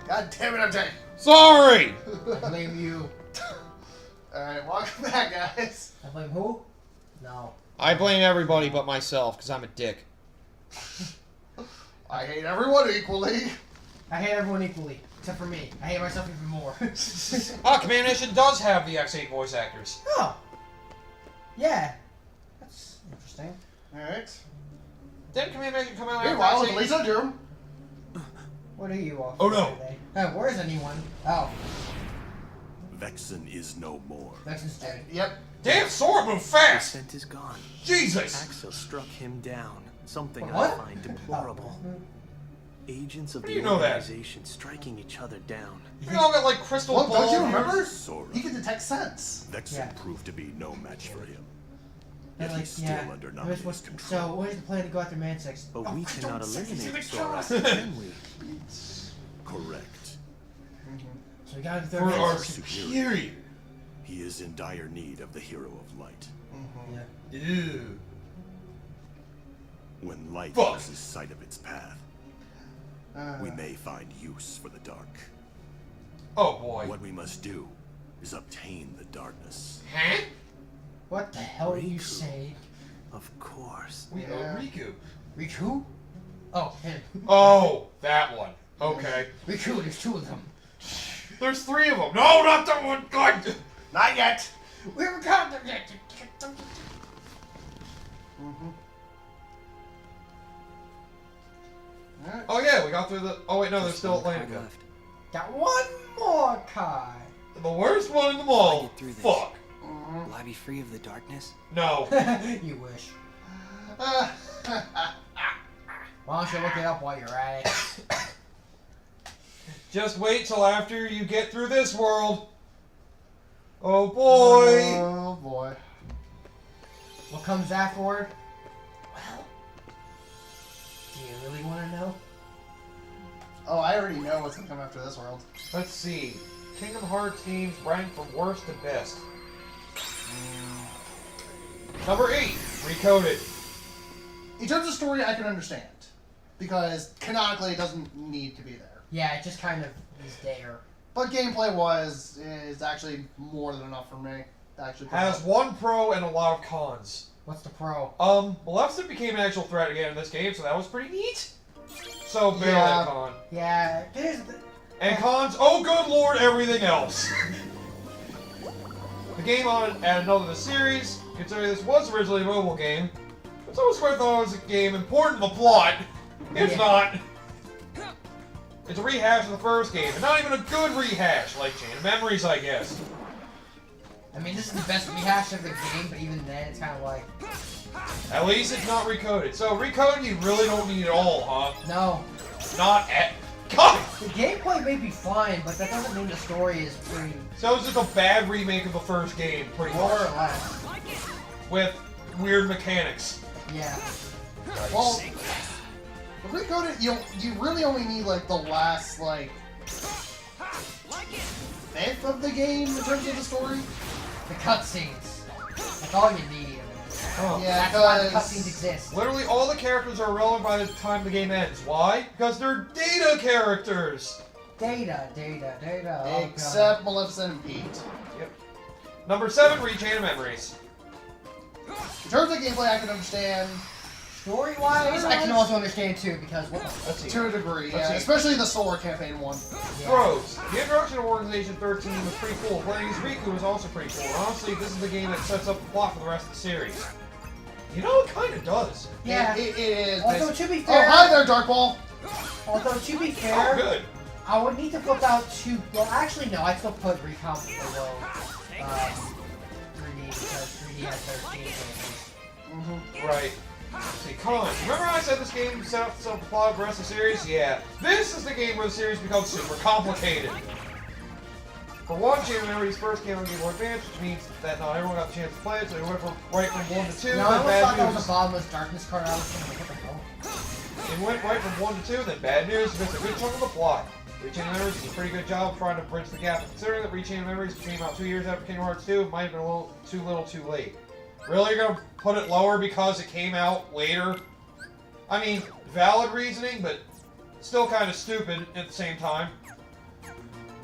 God damn it, MJ! Sorry! I blame you. Alright, welcome back, guys. I blame who? No. I blame everybody but myself, because I'm a dick. I hate everyone equally. I hate everyone equally, except for me. I hate myself even more. Command Nation does have the X8 voice actors. Oh. Yeah. That's interesting. Alright. Didn't Command Nation come out Meanwhile, after with Lisa Doom. What are you off Oh, no. today? Where's anyone? Oh. Vexen is no more. Vexen's dead. Yep. Damn sword move The fast! scent is gone. Jesus! Axel struck him down. Something What? I find deplorable. Agents of How do the you know that? organization striking each other down. We all got like crystal Well, balls. don't you remember? Sora. He can detect sense. Vexen Yeah. proved to be no match for him. And Yet he's still under Nami's control. So, what is the plan to go after Mansix? But we cannot eliminate Sora, Sora. can we? Correct. So we gotta go For through our Mansix. superior. He is in dire need of the hero of light. Yeah. Ew. When light Fuck. loses sight of its path, we may find use for the dark. Oh boy. What we must do is obtain the darkness. Huh? What the hell are you Riku. saying? Of course. We Yeah. Riku. Riku? Oh, him. Oh, that one. Okay. Riku, there's two of them. There's three of them. No, not that one. God. Not yet. We haven't got them yet. Alright. Oh yeah, we got through the. Oh wait, no, there's Just still one card Atlantica. left. Got one more card. The worst one in them I all. get through this. Fuck. Will I be free of the darkness? No. You wish. Why don't you look it up while you're at it? Just wait till after you get through this world. Oh boy. Oh boy. What comes afterward? Well, do you really want to know? Oh, I already know what's gonna come after this world. Let's see. Kingdom Hearts games ranked from worst to best. Number 8, Recoded. In terms of story, I can understand. Because canonically, it doesn't need to be there. Yeah, it just kind of is there. But gameplay-wise, is actually more than enough for me. To actually play Has it. one pro and a lot of cons. What's the pro? Maleficent became an actual threat again in this game, so that was pretty neat. So, barely Yeah. a con. Yeah, there's the... And cons, oh good lord, everything else. The game on at another the series, considering this was originally a mobile game, it's always worth thought it was a game important to the plot. It's Yeah. not. It's a rehash of the first game, and not even a good rehash, like Chain of Memories, I guess. I mean, this is the best rehash of the game, but even then, it's kind of like... At least it's not recoded. So recoded you really don't need it all, huh? No. Not at... God! The gameplay may be fine, but that doesn't mean the story is pretty... So it's just a bad remake of the first game, pretty More or much. less. With weird mechanics. Yeah. Well, with Recoded, you really only need like the last like fifth of the game in terms of the story. The cutscenes. That's all you need. Oh. Yeah, That's why the because cutscenes exist. Literally all the characters are relevant by the time the game ends. Why? Because they're data characters! Data. Oh, except Maleficent and Pete. Yep. Number 7, Rechain of Memories. In terms of gameplay, I can understand Story-wise, I can also understand too, because what the Let's see. to a degree, Let's yeah, see. especially the Sora campaign one. yeah. Pros. The introduction of Organization 13 was pretty cool. Playing as Riku was also pretty cool. And honestly, this is the game that sets up the plot for the rest of the series. You know, it kind of does. Yeah. It is. Although basic- to be Oh, fair, hi there, Dark Ball. although to be Oh, fair, good. I would need to flip out two. Well, actually, no. I still put Recomp below 3D because 3D has better gameplay. Right. Let's see, cons. Remember I said this game set up the plot of the rest of the series? Yeah. This is the game where the series becomes super complicated. For one, Chain of Memories first came on Game Boy Advance, which means that not everyone got the chance to play it, so it went from right from 1 to 2, No, then I always thought bad that was news. a bottomless darkness card. I was thinking, what the hell? It went right from 1 to 2, then bad news, missed a good chunk of the plot. Rechain of Memories does a pretty good job trying to bridge the gap, considering that Rechain of Memories came out 2 years after Kingdom Hearts 2, it might have been a little too late. Really, you're gonna put it lower because it came out later? I mean, valid reasoning, but still kind of stupid at the same time.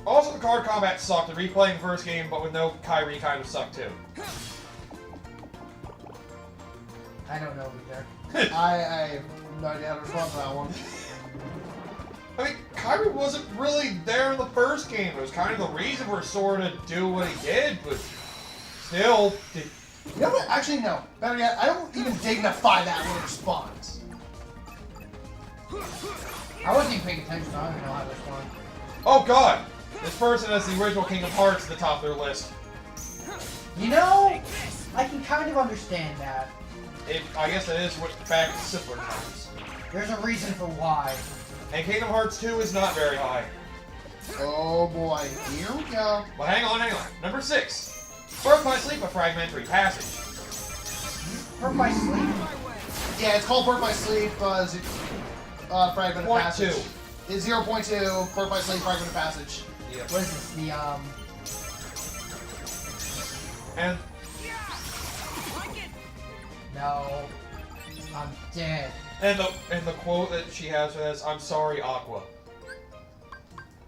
Also, the card combat sucked. The replaying the first game, but with no Kyrie, kind of sucked too. I don't know either. I have no idea how to respond to that one. I mean, Kyrie wasn't really there in the first game. It was kind of the reason for Sora to do what he did, but still. You know what? Actually, no. Better yet, I don't even dignify that with a response. I wasn't even paying attention, so I don't even know how to respond. Oh god! This person has the original King of Hearts at the top of their list. You know, I can kind of understand that. I guess that is what back to simpler times. There's a reason for why. And Kingdom Hearts 2 is not very high. Oh boy, here we go. Well, hang on. Number 6. Birth by Sleep, a fragmentary passage. Birth by Sleep? Yeah, it's called Birth by Sleep, Fragment of Point Passage. 2. It's 0.2, Birth by Sleep, Fragment of Passage. Yeah. What is this? The, And No. I'm dead. and the quote that she has for this, I'm sorry, Aqua.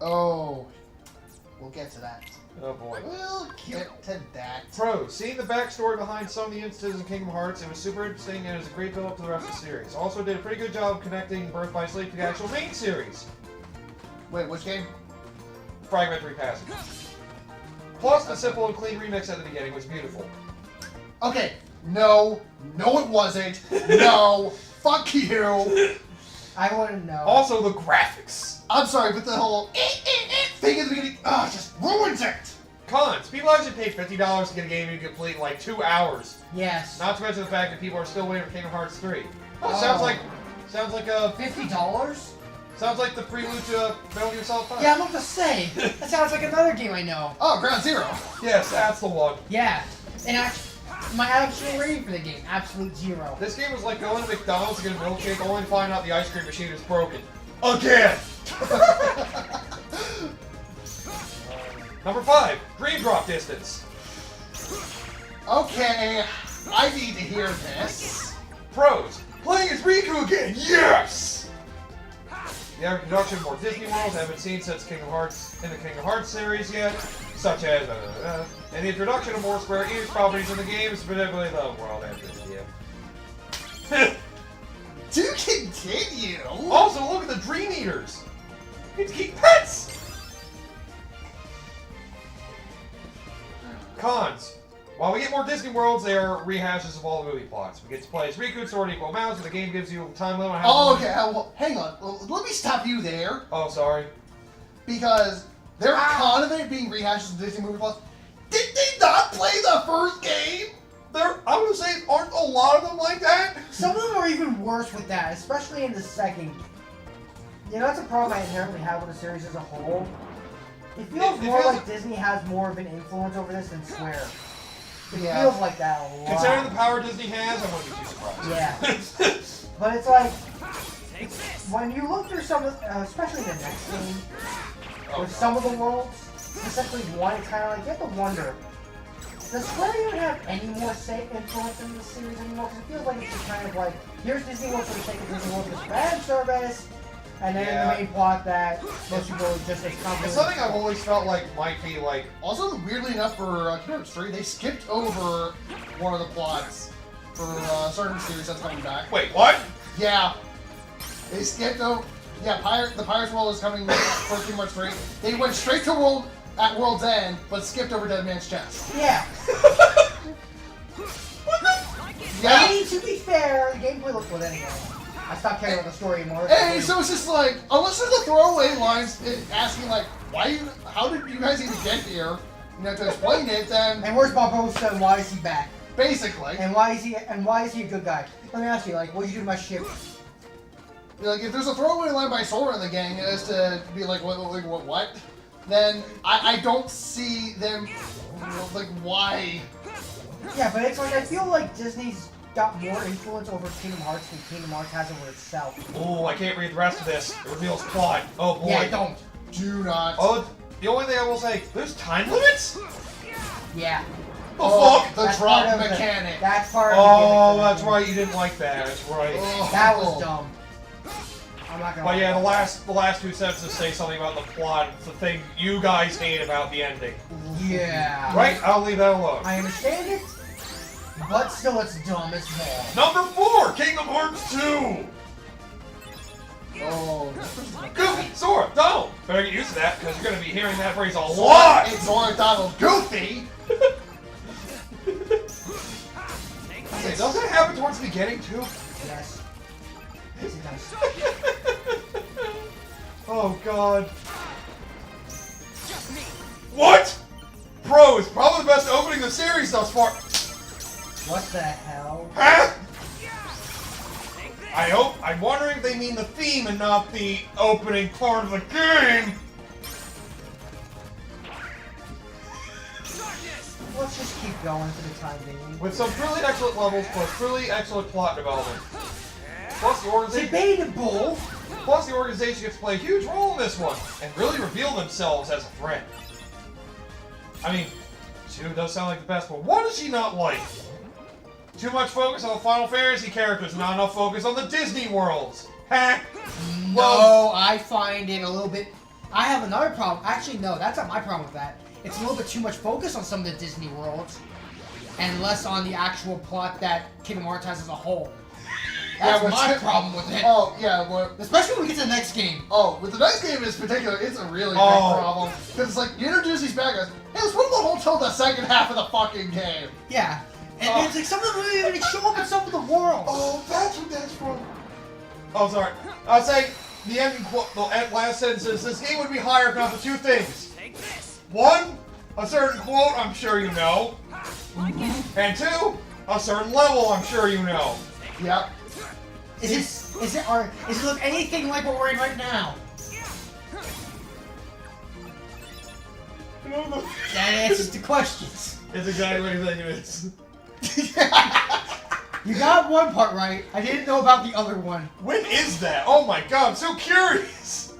Oh. We'll get to that. Oh boy. We'll get to that. Pros. Seeing the backstory behind some of the instances in Kingdom Hearts, it was super interesting and it was a great build up to the rest of the series. Also did a pretty good job connecting Birth by Sleep to the actual main series. Wait, which game? Fragmentary Passage. Plus, the simple and clean remix at the beginning was beautiful. Okay. No. No, it wasn't. No. Fuck you. I wouldn't know. Also, the graphics. I'm sorry, but the whole thing at the beginning, just ruins it. Cons. People actually paid $50 to get a game you complete in like 2 hours. Yes. Not to mention the fact that people are still waiting for Kingdom Hearts 3. Oh, Oh. sounds like a $50? sounds like the prelude to Metal Gear Solid 5. Yeah, I'm about to say. That sounds like another game I know. Oh, Ground Zero. Yes, that's the one. Yeah. And my actual rating for the game, absolute 0. This game was like going to McDonald's to get a milkshake, only to find out the ice cream machine is broken. Again! Number 5, Dream Drop Distance. Okay, I need to hear this. Pros, playing as Riku again, yes! The introduction of more Disney worlds haven't seen since Kingdom Hearts in the Kingdom Hearts series yet, such as, and the introduction of more Square Enix properties in the games, particularly the World Entrance, yeah. To continue. Also, look at the Dream Eaters! It's keep pets! Cons. While we get more Disney worlds, they are rehashes of all the movie plots. We get to play as Riku and Sword equal amounts, and the game gives you a time limit on how Oh, okay, well, hang on. Well, let me stop you there. Oh, sorry. Because they're con of it being rehashes of Disney movie plots. Did they not play the first game? I would say, aren't a lot of them like that? Some of them are even worse with that, especially in the second. You know, that's a problem I inherently have with the series as a whole. It feels It more feels- like Disney has more of an influence over this than Square. It Yeah. feels like that a lot. Considering the power Disney has, I wouldn't be too surprised. Yeah. But it's like, when you look through some of, especially the next game, with some of the worlds, specifically one, it's kind of like, you have to wonder, does Square even have any more influence in this series anymore? Because it feels like it's just kind of like, here's Disney World for the sake of Disney World for fan service, and then Yeah. the main plot that most people just as complicated. It's something I've always felt like might be like, Also, weirdly enough, for Kingdom Hearts 3, they skipped over one of the plots for certain series that's coming back. wait, what? Yeah. They skipped over. Yeah, the Pirates World is coming for Kingdom Hearts 3. They went straight to World's End, but skipped over Dead Man's Chest. Yeah. Yeah. I mean, to be fair, the gameplay looks good anyway. I stopped caring about the story anymore. Hey, so it's just like, unless there's a throwaway lines asking like, how did you guys even get here? You know, to explain it, then And where's Barbosa and why is he back? basically, And why is he a good guy? Let me ask you, like, what'd you do to my ship? like if there's a throwaway line by Sora in the gang as to be like, what? Then I don't see them like why. Yeah, but it's like I feel like Disney's got more influence over Kingdom Hearts than Kingdom Hearts has over itself. Oh, I can't read the rest of this. It reveals plot. Oh boy. Yeah, don't. Do not. Oh, the only thing I will say, there's time limits? Yeah. The Oh, fuck? the That's drop part of mechanic. That's part of the Oh, gimmick that's of the right, you didn't like that. That's right. Oh. game. That was dumb. I'm not gonna. But lie. yeah, the last two sentences say something about the plot. It's the thing you guys hate about the ending. Yeah. Right? I'll leave that alone. I understand it, but still, it's dumb as hell. Number 4, Kingdom Hearts 2. Oh. Goofy, Sora, Donald. Better get used to that because you're going to be hearing that phrase a lot. It's Sora, Donald, Goofy. Wait, does that happen towards the beginning too? Yes. Yes, it does. Oh god. What? Pros, probably the best opening of the series thus far. What the hell? Huh? I'm wondering if they mean the theme and not the opening part of the game. Let's just keep going for the time being. With some truly excellent levels plus truly excellent plot development. Plus the organization. Debatable. Plus, the organization gets to play a huge role in this one, and really reveal themselves as a threat. I mean, 2 does sound like the best, but what does she not like? Too much focus on the Final Fantasy characters, not enough focus on the Disney worlds. Huh? No, I find it a little bit... I have another problem. Actually, no, that's not my problem with that. It's a little bit too much focus on some of the Disney worlds, and less on the actual plot that Kingdom Hearts has as a whole. That's Yeah, my problem with it. Oh, yeah, well, Especially when we get to the next game. oh, with the next game in particular, it's a really big Oh. problem. Because it's like, you introduce these bad guys, hey, let's put them on hold till the second half of the fucking game. Yeah. And it's like some of them don't even show up in some of the worlds. Oh, that's what that's from. Oh, sorry. I was saying, the ending quote, the last sentence is, this game would be higher if not for 2 things. 1, a certain quote I'm sure you know. And 2, a certain level I'm sure you know. Yep. Does it look anything like what we're in right now? That answers the questions. It's exactly what you think it is. You got one part right. I didn't know about the other one. When is that? Oh my god, I'm so curious!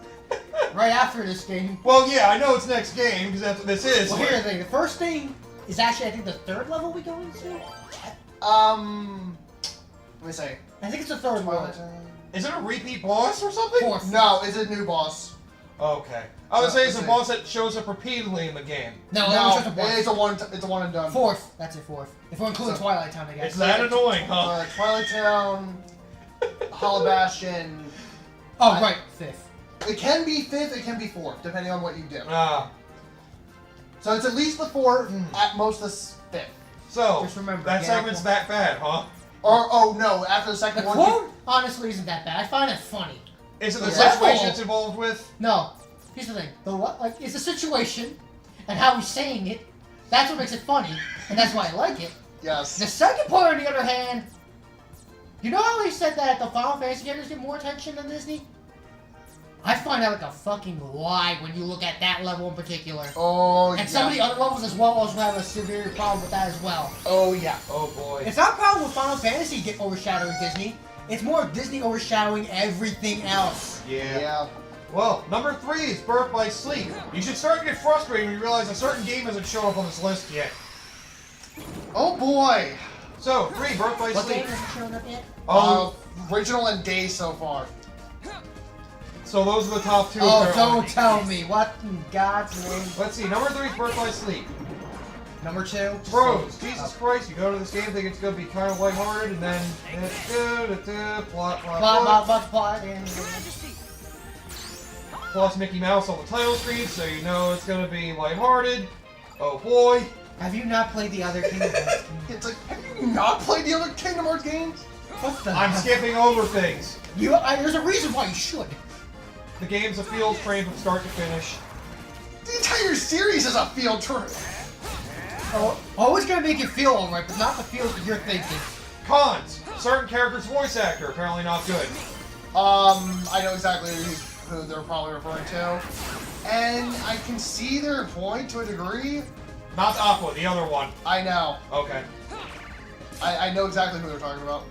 Right after this game. Well, yeah, I know it's next game, because that's what this is. Well, here's the thing. The first thing is actually, I think, the 3rd level we go into. Let me see. I think it's the 3rd one. Is it a repeat boss or something? 4th. No, it's a new boss. Okay. I was saying it's a Let's boss that shows up repeatedly in the game. No, No, that was it's just a one. It's a one and done. 4th. That's it, 4th. If we're including So- Twilight Town, I guess. It's that annoying, huh? Twilight Town, Hollow Bastion. Oh, right. 5th. It can be 5th, it can be 4th, depending on what you do. Ah. So it's at least the 4th, at most the 5th. So, Just remember, that get segment's out- that bad, huh? Or, oh no, after the second The one. quote, honestly, isn't that bad. I find it funny. Is it the Yeah. situation it's involved with? No. Here's the thing. It's the situation and how he's saying it. That's what makes it funny, and that's why I like it. Yes. The second part, on the other hand, you know how he said that the Final Fantasy characters get more attention than Disney? I find that like a fucking lie when you look at that level in particular. Oh, And yeah. some of the other levels as well also have a severe problem with that as well. Oh, yeah. Oh boy. It's not a problem with Final Fantasy get overshadowing Disney. It's more Disney overshadowing everything else. Yeah. Well, number 3 is Birth by Sleep. You should start to get frustrated when you realize a certain game hasn't shown up on this list yet. Oh boy. So, 3, Birth by What Sleep. game hasn't shown up yet? Original and Day so far. So those are the top 2. Oh, apparently. don't tell me. What in God's name? Let's see, number 3 is Birth by Sleep. Number 2? Bros, Jesus Christ, you go to this game thinking it's going to be kind of lighthearted, and then plot, Plot. plus Mickey Mouse on the title screen, so you know it's going to be lighthearted. Oh boy. Have you not played the other Kingdom Hearts games? It's like, have you not played the other Kingdom Hearts games? What the I'm hell? skipping over things. There's a reason why you should. The game's a field train from start to finish. The entire series is a field trip. Oh, always gonna make you feel alright, but not the feel that you're thinking. Cons. Certain character's voice actor, apparently not good. I know exactly who they're probably referring to. And I can see their point to a degree. Not Aqua, the other one. I know. Okay. I know exactly who they're talking about.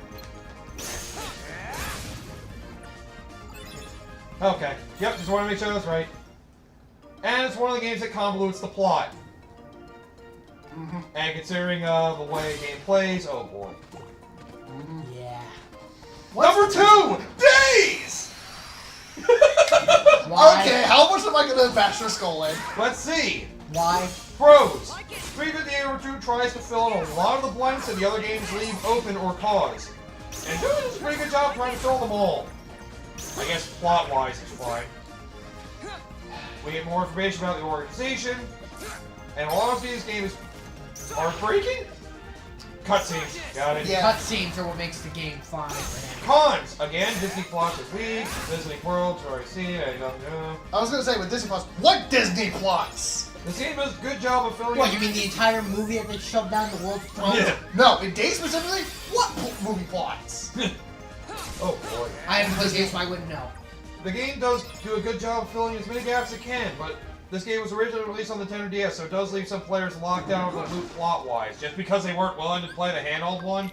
Okay. Yep, just want to make sure that's right. And it's one of the games that convolutes the plot. And considering the way the game plays, oh boy. Yeah. Number 2! Days! Why? Okay, how much am I gonna bash your skull in? Let's see. Why? Pros. 35802 tries to fill in a lot of the blanks that the other games leave open or cause. And does a pretty good job trying to fill them all. I guess plot-wise it's fine. We get more information about the organization. And a lot of these games are breaking. Cutscenes. Got it. Yeah. Cutscenes are what makes the game fun for him. Cons. Again, Disney plots are weak. Disney World's already seen. I don't know. I was gonna say with Disney Plus, what Disney plots? The game does a good job of filling What, you mean the entire movie that they shoved down the world's throat? Yeah. No, in Days specifically, what movie plots? Oh boy. I haven't played games, so I wouldn't know. The game does do a good job of filling as many gaps as it can, but this game was originally released on the Nintendo DS, so it does leave some players locked down on the loop plot-wise, just because they weren't willing to play the handheld one.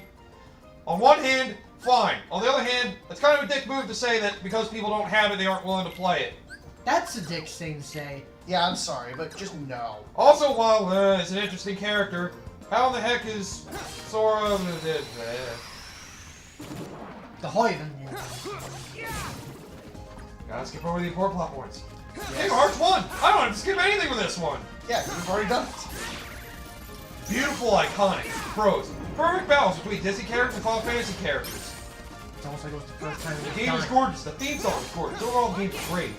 On one hand, fine. On the other hand, it's kind of a dick move to say that because people don't have it, they aren't willing to play it. That's a dick thing to say. Yeah, I'm sorry, but just no. Also, while it's an interesting character, how in the heck is Sora... The Hoyven. Gotta skip over the important plot points. Kingdom Hearts 1! I don't have to skip anything with this one! Yeah, you've already done it. Beautiful, iconic. Pros. Perfect balance between Disney characters and Final Fantasy characters. It's almost like it was the first time The game is gorgeous. The theme song is gorgeous. Overall, the game's great.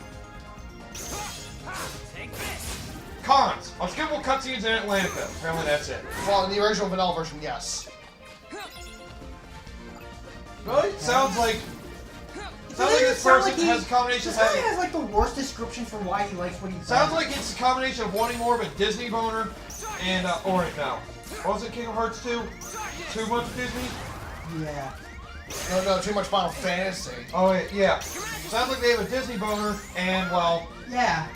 Cons. Unskippable cutscenes in Atlantica. Apparently that's it. Well, in the original vanilla version, yes. Really? Sounds like this person has a combination of This guy having... has like the worst description for why he likes what he does. Sounds like it's a combination of wanting more of a Disney boner and, or no. What was it, Kingdom Hearts 2? Too much Disney? Yeah. No, too much Final Fantasy. Oh, yeah. Sounds like they have a Disney boner and, well... Yeah.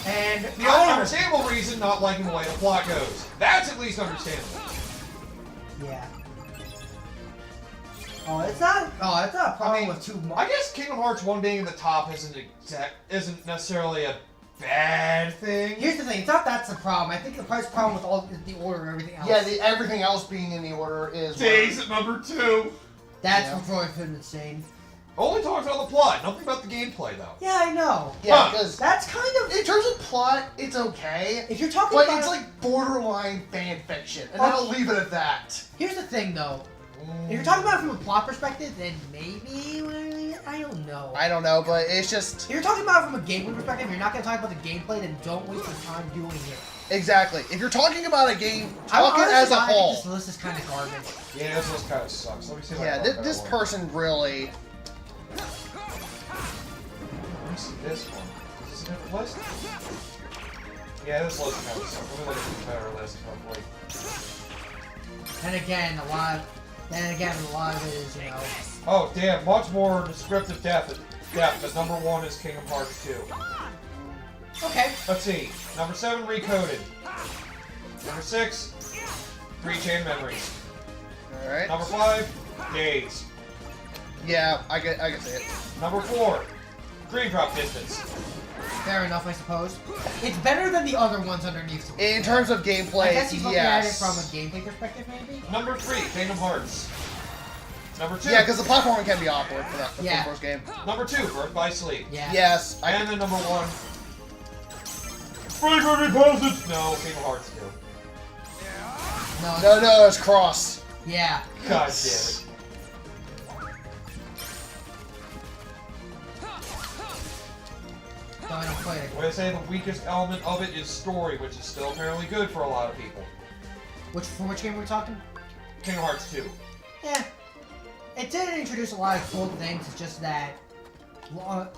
And The only understandable reason not liking the way the plot goes. That's at least understandable. Yeah. Oh, it's not a problem with too much. I guess Kingdom Hearts 1 being in the top isn't necessarily a bad thing. Here's the thing, it's not that's the problem. I think the price problem with all the order and everything else. Yeah, everything else being in the order is... Days at number 2. That's what's really been insane. Only talks about the plot, nothing about the gameplay though. Yeah, I know. Yeah, because That's kind of... in terms of plot, it's okay. If you're talking But about... it's like borderline fan fiction, and I'll leave it at that. Here's the thing, though. If you're talking about it from a plot perspective, then maybe... I don't know. I don't know, but it's just... If you're talking about it from a gameplay perspective, if you're not going to talk about the gameplay, then don't waste your time doing it. Exactly. If you're talking about a game, I talk it as a honestly whole. think this list is kind of garbage. Yeah, this list kind of sucks. Let me see if I Yeah, can find a this better one. person really... Let me see this one. Is this a different list? Yeah, this list kind of sucks. Let me look at the better list, hopefully. And again, a lot of it is, you know... Oh, damn, much more descriptive depth, but number 1 is Kingdom Hearts 2. Okay. Let's see. Number 7, Recoded. Number 6, 3 Chain Memories. Alright. Number 5, Days. Yeah, I can see it. Number 4, Dream Drop Distance. Fair enough, I suppose. It's better than the other ones underneath. In terms of gameplay, I guess he's looking at it yes. from a gameplay perspective, maybe? Number 3, Kingdom Hearts. Number 2. Yeah, because the platforming can be awkward for that for Yeah. the first game. Number 2, Birth by Sleep. Yeah. Yes. And then number 1, Frequent Reposits. No, Kingdom Hearts 2. No, it's Cross. Yeah. God damn it. No, I don't play it. When I say the weakest element of it is story, which is still apparently good for a lot of people. From which game are we talking? Kingdom Hearts 2. Yeah. It did introduce a lot of cool things, it's just that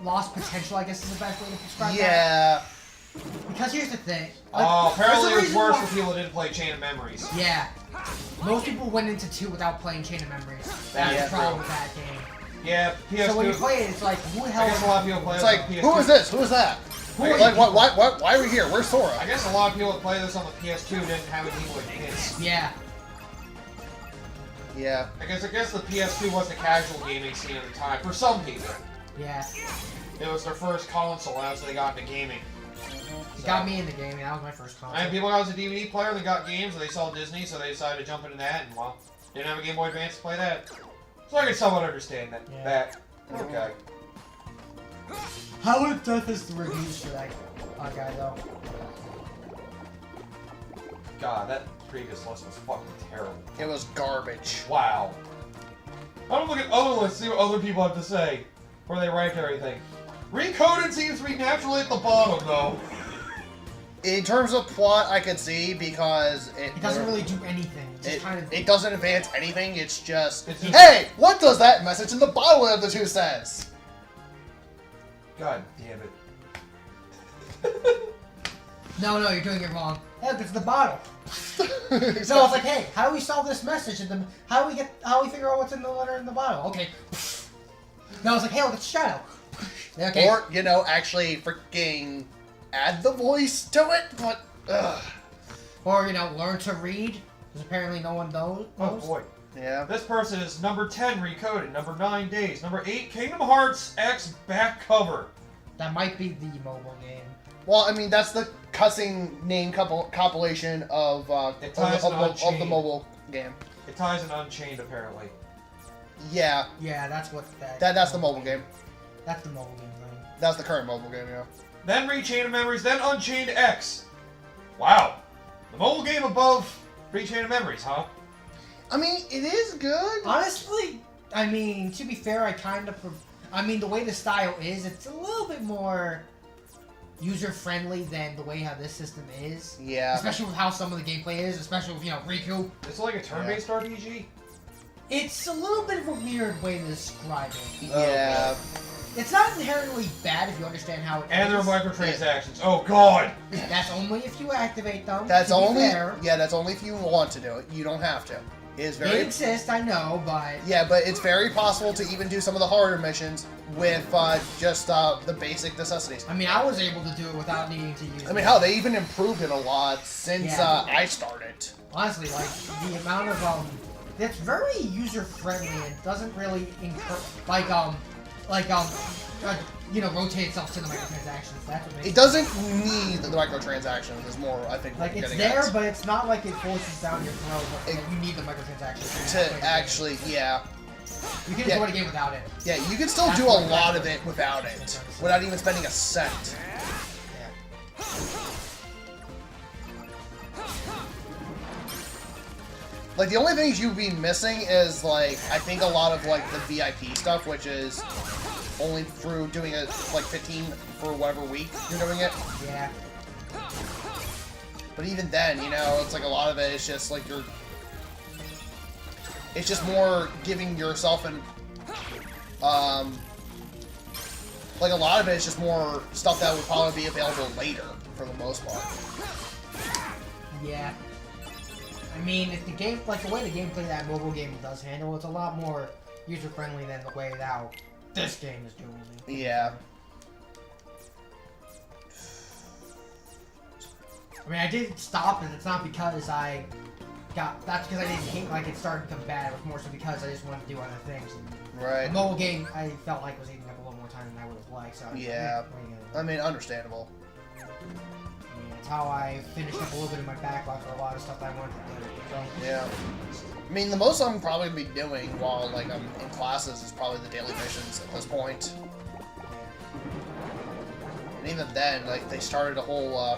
lost potential, I guess is the best way to describe that. Yeah. Because here's the thing. Apparently it was reason worse why- for people that didn't play Chain of Memories. Yeah. Most people went into 2 without playing Chain of Memories. That's Yeah, the problem true. with that game. Yeah, PS2. So when you play it, it's like, who the hell I guess a lot of people play It's this like, on PS2. who is this? Who is that? Who are Like, you? why are we here? Where's Sora? I guess a lot of people that play this on the PS2 didn't have any people like this. Yeah. Yeah. I guess the PS2 was the casual gaming scene at the time. For some people. Yeah. It was their first console after they got into gaming. It got me into gaming. That was my first console. I had people that was a DVD player that got games and they saw Disney, so they decided to jump into that, and well, didn't have a Game Boy Advance to play that. So I can somewhat understand that. Yeah. That. Okay. How in depth is the reviews for that guy though? God, that previous list was fucking terrible. It was garbage. Wow. I don't look at other lists, see what other people have to say, where they rank everything. Recoded seems to be naturally at the bottom, though. In terms of plot, I could see because It doesn't really do anything. It doesn't advance anything. It's just, It's just- hey, what does that message in the bottom of the two says? God damn it. No, you're doing it wrong. Look, it's the bottle. So it's like, hey, how do we solve this message? And then how do we figure out what's in the letter in the bottle? Okay. No, it's like, hey, look, it's Shadow. Okay. Or, you know, actually freaking add the voice to it, but, ugh. Or, you know, learn to read, because apparently no one knows. Oh boy. Yeah. This person is number 10 Recoded, number 9 Days, number 8 Kingdom Hearts X back cover. That might be the mobile game. Well, I mean, that's the cussing name compilation of the mobile game. It ties in Unchained, apparently. Yeah. Yeah, that's what That's the mobile game. That's the mobile game thing. That's the current mobile game, yeah. Then Rechain of Memories, then Unchained X. Wow. The mobile game above Rechain of Memories, huh? I mean, it is good. Honestly, I mean, to be fair, the way the style is, it's a little bit more user-friendly than the way how this system is. Yeah. Especially with how some of the gameplay is, especially with, Riku. It's like a turn-based RPG? It's a little bit of a weird way to describe it. Yeah. It's not inherently bad if you understand how it And there are is. microtransactions. Oh god! That's only if you activate them. That's to be only fair. that's only if you want to do it. You don't have to. It is They very exist, I know, but Yeah, but it's very possible to even do some of the harder missions with just the basic necessities. I mean, I was able to do it without needing to use. I mean, hell, they even improved it a lot since Yeah. I started. Honestly, like the amount of it's very user friendly and doesn't really rotate itself to the microtransactions. That's what makes It doesn't need the microtransactions. Is more, I think, like what it's we're getting there, at. but it's not like it forces down your throat. But you need the microtransactions To actually, yeah. You can Yeah. enjoy the game without it. Yeah, you can still That's do a what lot of microtransactions it without are. it, without even spending a cent. Yeah. Like, the only things you'd be missing is, like, I think a lot of, like, the VIP stuff, which is only through doing it, like, 15 for whatever week you're doing it. Yeah. But even then, you know, it's like a lot of it is just, like, it's just more giving yourself an, like, a lot of it is just more stuff that would probably be available later, for the most part. Yeah. I mean, if the game, like the way the gameplay that mobile game does handle, it's a lot more user friendly than the way that this game is doing it. Yeah. I mean, I did stop, and it's not because that's because I didn't hate like it started to become bad. It was more so because I just wanted to do other things. Right. The mobile game, I felt like was eating up a little more time than I would have liked. So Yeah. I mean, understandable. It's how I finished up a little bit of my backlog for a lot of stuff that I wanted to do. So. Yeah. I mean, the most I'm probably be doing while, like, I'm in classes is probably the daily missions at this point. And even then, like, they started a whole,